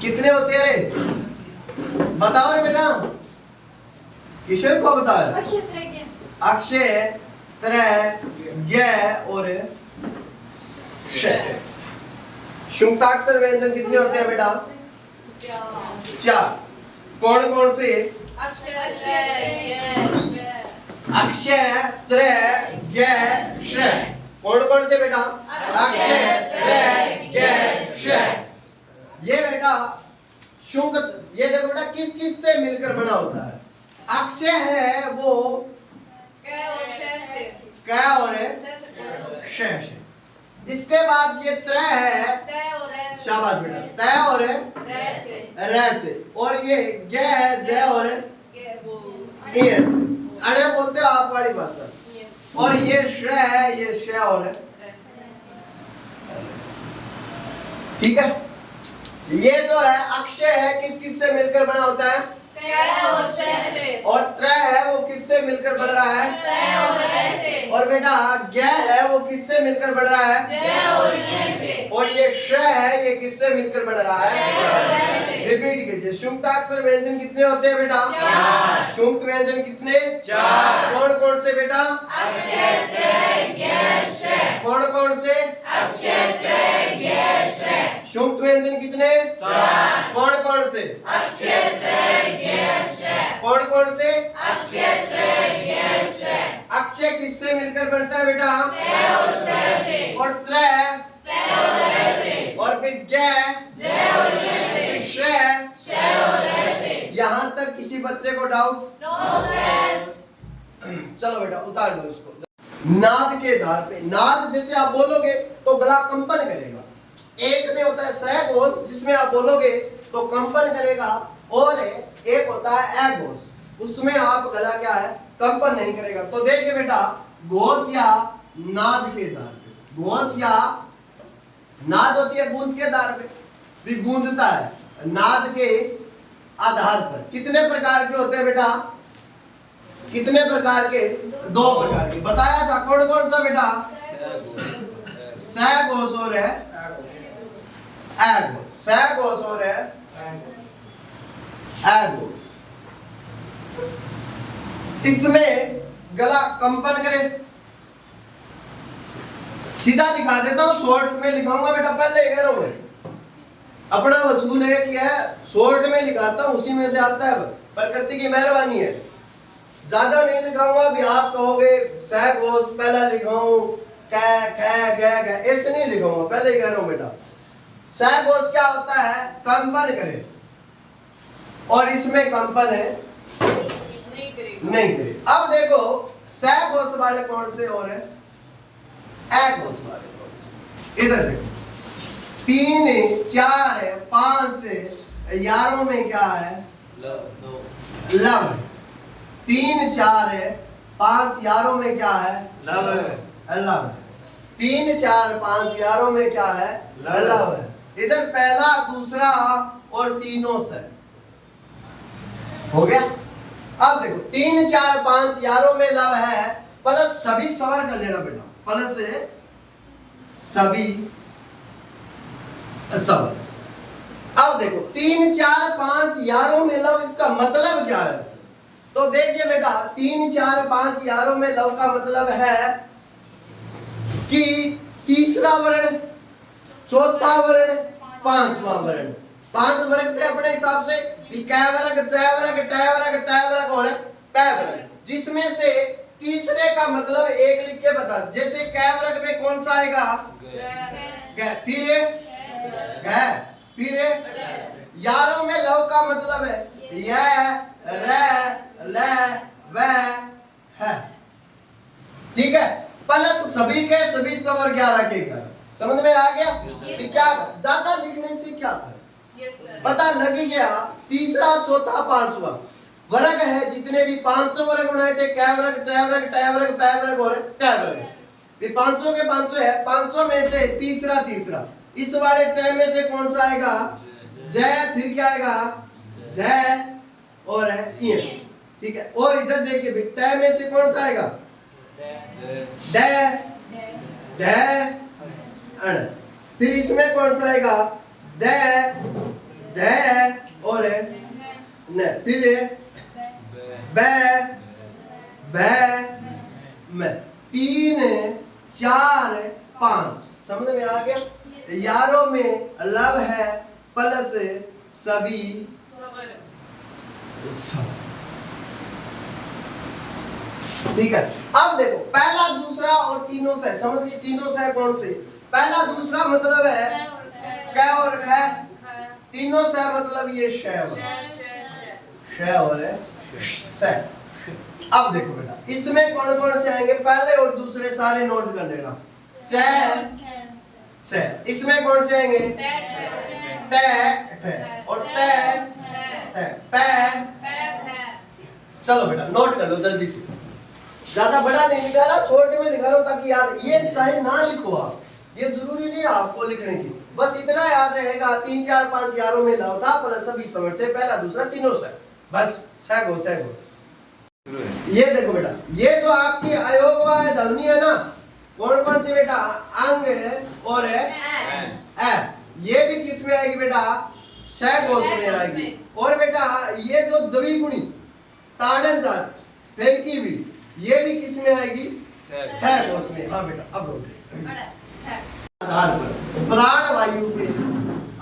कितने होते हैं रे? बताओ रे बेटा, किशोर को बताओ। अक्षय, त्रय, ज्ञ और श। शुक्ताक्षर व्यंजन कितने होते हैं बेटा? चार। कौन कौन से? अक्षय, त्रय, ज्ञ, श। कौन कौन से बेटा? अक्षय, त्रय, ज्ञ, श। ये बेटा शुंग, ये देखो बेटा किस किस से मिलकर बना होता है। अक्षय है वो क और श से। इसके बाद ये त्रय है, शाबाश बेटा, तय और र से। और ये ज्ञ है ज और ए से। अड़े बोलते हो आप वाली भाषा। और ये श है, ये श और ठीक है। ये जो है अक्षय है, किस किस से मिलकर बना होता है? और त्रय है वो किससे मिलकर बन रहा है? और बेटा ज्ञ है वो किससे मिलकर बन रहा है? और ये श है ये किससे मिलकर बन रहा है? रिपीट कीजिए। शुक्ताक्षर व्यंजन कितने होते हैं बेटा? शुक्त व्यंजन कितने? चार। कौन कौन से बेटा? अक्षय, त्रय, ज्ञ, श। कौन कौन से? अक्षय, त्रय, ज्ञ, श। शुक्त व्यंजन कितने? चार। कौन कौन से? अक्षय, त्रय, ज्ञ, श। कौन कौन से? अक्षय, त्रय, ज्ञ, श। अक्षय किससे मिलकर बनता है बेटा? त्रय और श से। और त्रय और र से। और फिर ज्ञ और य से। श और र से। यहाँ तक किसी बच्चे को डाउट? No sir. चलो बेटा उतार दो इसको। नाद के आधार पे, नाद जैसे आप बोलोगे तो गला कंपन करेगा। एक में होता है स घोष जिसमें आप बोलोगे तो कंपन करेगा, और एक होता है ए घोष, उसमें आप गला क्या है? कंपन नहीं करेगा। तो देखिए बेटा घोष या नाद के आधार पे, घोष या नाद होती है गूंज के आधार पे, भी गूंजता है। नाद के आधार पर कितने प्रकार के होते हैं बेटा? कितने प्रकार के? दो प्रकार के। बताया था कौन कौन सा बेटा? स घोष और है ए घोष। स घोष और है ए घोष। इसमें गला कंपन करे। सीधा दिखा देता हूं, शॉर्ट में लिखाऊंगा बेटा, पहले कह रहा हूं अपना वसूल है कि है शॉर्ट में लिखाता हूं, उसी में से आता है, प्रकृति की मेहरबानी है। ज्यादा नहीं लिखाऊंगा भी आप कहोगे स घोष पहला लिखाऊं क ख ग ऐसे नहीं लिखाऊंगा, पहले ही कह रहा हूं बेटा। स घोष क्या होता है? कंपन करे, और इसमें कंपन है नहीं करे। अब देखो स घोष वाले कौन से और है? ए घोष वाले कौन से? इधर देखो 3 4 5 यारों में क्या है? लव। 3 4 5 यारों में क्या है? लव। 3 4 5 यारों में क्या है? लव है। इधर पहला दूसरा और तीनों से हो गया। अब देखो 3 4 5 यारों में लव है, प्लस सभी सवार कर लेना बेटा, प्लस सभी सब। अब देखो 3 4 5 यारों में लव, इसका मतलब क्या है? तो देखिए बेटा 3 4 5 यारों में लव का मतलब है कि तीसरा वर्ण, चौथा वर्ण, पांचवा वर्ण। 5 वर्ग थे अपने हिसाब से, क वर्ग, च वर्ग, ट वर्ग, त वर्ग और प वर्ग, जिसमें से तीसरे का मतलब एक लिख के बता। जैसे क वर्ग में कौन सा आएगा? ग। फिर घ, फिर यारों में लव का मतलब है य, र, ल, व, ह। ठीक है। प्लस सभी के सभी सवर 11 के 11। समझ में आ गया? क्या ज्यादा लिखने से क्या पता लग गया? तीसरा चौथा पांचवा वर्ग है, जितने भी 500 वर्ग बनाए थे, क वर्ग, च वर्ग, ट वर्ग, प वर्ग और त वर्ग, ये 500 के 500 है। 500 में से तीसरा इस वाले च में से कौन सा आएगा? ज। फिर क्या आएगा? ज और है। ठीक है। और इधर देखिए भी ट में से कौन सा आएगा? ड, ढ, अण। फिर इसमें कौन सा आएगा? दे और न, फिर बे में 3 4 5। समझ में आ गया? यारों में लव है प्लस सभी ठीक है। अब देखो पहला दूसरा और तीनों से, समझ गए? तीनों से कौन से? पहला दूसरा मतलब है क और ख, तीनों से मतलब ये श और स। अब देखो बेटा इसमें कौन कौन से आएंगे? पहले और दूसरे सारे नोट कर लेना। च इसमें कौन से आएंगे? ट और त पे। चलो बेटा नोट कर लो जल्दी से, ज्यादा बड़ा नहीं लिखा रहा, शॉर्ट में लिखा रहा हूं ताकि यार ये चाहे ना लिखो आप, ये जरूरी नहीं है आपको लिखने की, बस इतना याद रहेगा 3 4 5 यारों में लव था प्लस सभी समझते, पहला दूसरा तीनों से, बस सह घोष। ये देखो बेटा ये जो आपकी अयोगवाय ध्वनि है ना, कौन कौन सी बेटा? अंग और ए। ये भी किस में आएगी बेटा? सह घोष में आएगी। और बेटा ये जो द्विगुणी ताड़नदार फेंकी भी, ये भी किस में आएगी? सह घोष में। हाँ बेटा अब आधार पर प्राण वायु के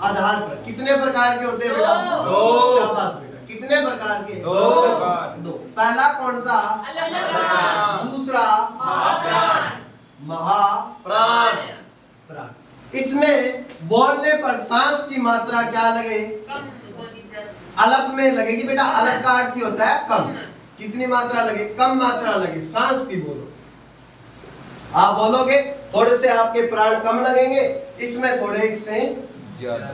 आधार पर कितने प्रकार के होते हैं बेटा? 2। शाबाश बेटा, कितने प्रकार के? 2। पहला कौन सा? दूसरा महाप्राण। इसमें बोलने पर सांस की मात्रा क्या लगे? अलप में लगेगी बेटा। अलप का अर्थ होता है कम। कितनी मात्रा लगे? कम मात्रा लगे। सांस की बोलो, आप बोलोगे थोड़े से आपके प्राण कम लगेंगे, इसमें थोड़े इससे ज्यादा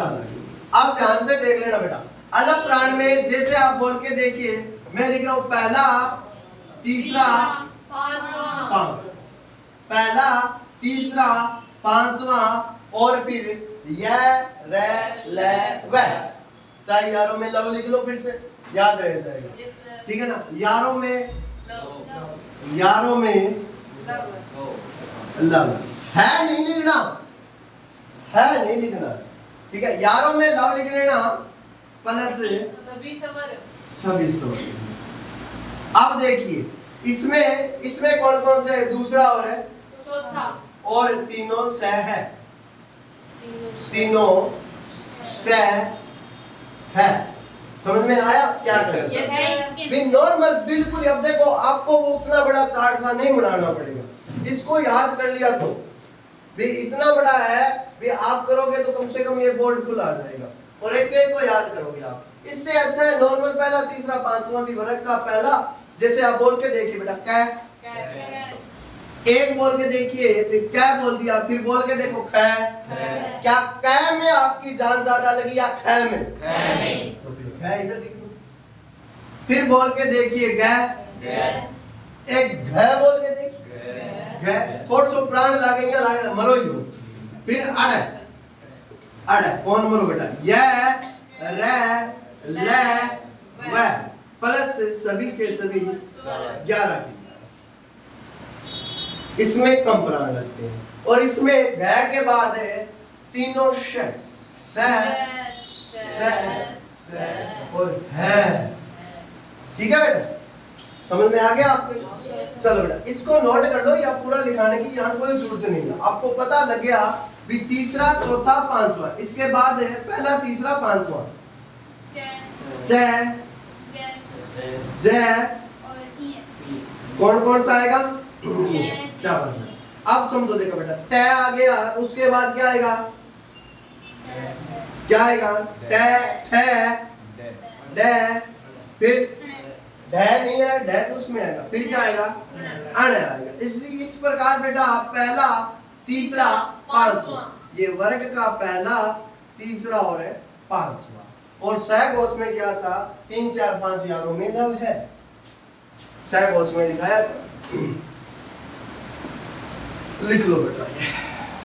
लगेंगे। अब ध्यान से देख लेना बेटा, अलग प्राण में जैसे आप बोल के देखिए, मैं लिख रहा हूं पहला तीसरा पांचवा, पहला तीसरा पांचवा और फिर यह रे ले व। चाहे यारों में लव लिख लो, फिर से याद रह जाएगा, ठीक है ना? यारों में लव है नहीं लिखना, है नहीं लिखना, ठीक है? यारों में लव लिख लेना प्लस सभी सवर। अब देखिए इसमें कौन कौन से? दूसरा और है चौथा, और तीनों से है, तीनों से है। समझ में आया क्या करें? नॉर्मल बिल्कुल। अब देखो आपको वो उतना बड़ा चार्ट सा नहीं बनाना पड़ेगा, इसको याद कर लिया तो भी इतना बड़ा है भी आप करोगे तो कम से कम ये बोर्ड खुल आ जाएगा, और एक एक को याद करोगे आप। इससे अच्छा है नॉर्मल पहला तीसरा पांचवा भी वर्ग का पहला, जैसे आप बोल के देखिए बेटा कै, एक बोल के देखिए, क्या बोल दिया, फिर बोल के देखो कै। क्या कै में आपकी जान ज्यादा लगी या कै में? तो फिर कै इधर लिख दो। फिर बोल के देखिए गै, एक घ बोल के देखिए गै, थोड़ा सो प्राण लागे मरो ही हो। फिर अड़, कौन मरो बेटा? य रे ले व प्लस सभी के सभी 11 की। इसमें कम प्राण लगते हैं, और इसमें घ के बाद है तीनों श, और है। ठीक है बेटा, समझ में आ गया आपको? चलो बेटा इसको नोट कर लो, या पूरा लिखाने की यहाँ कोई जरूरत नहीं है। आपको पता लग गया भी तीसरा चौथा पांचवा, इसके बाद है पहला तीसरा पांचवा ज, कौन कौन सा आएगा? शाबाश। अब समझो, देखो बेटा ट आ गया, उसके बाद क्या आएगा? क्या आएगा? ट, ठ, ड, फिर ढ नहीं है, ढ तो उसमें आएगा, फिर क्या आएगा? अण आएगा। इस प्रकार बेटा पहला तीसरा पांचवा, ये वर्ग का पहला तीसरा और है पांचवा। और सहघोष में क्या था? 3 4 5 यारों में लव है, सहघोष में लिखाया। लिख लो बेटा ये।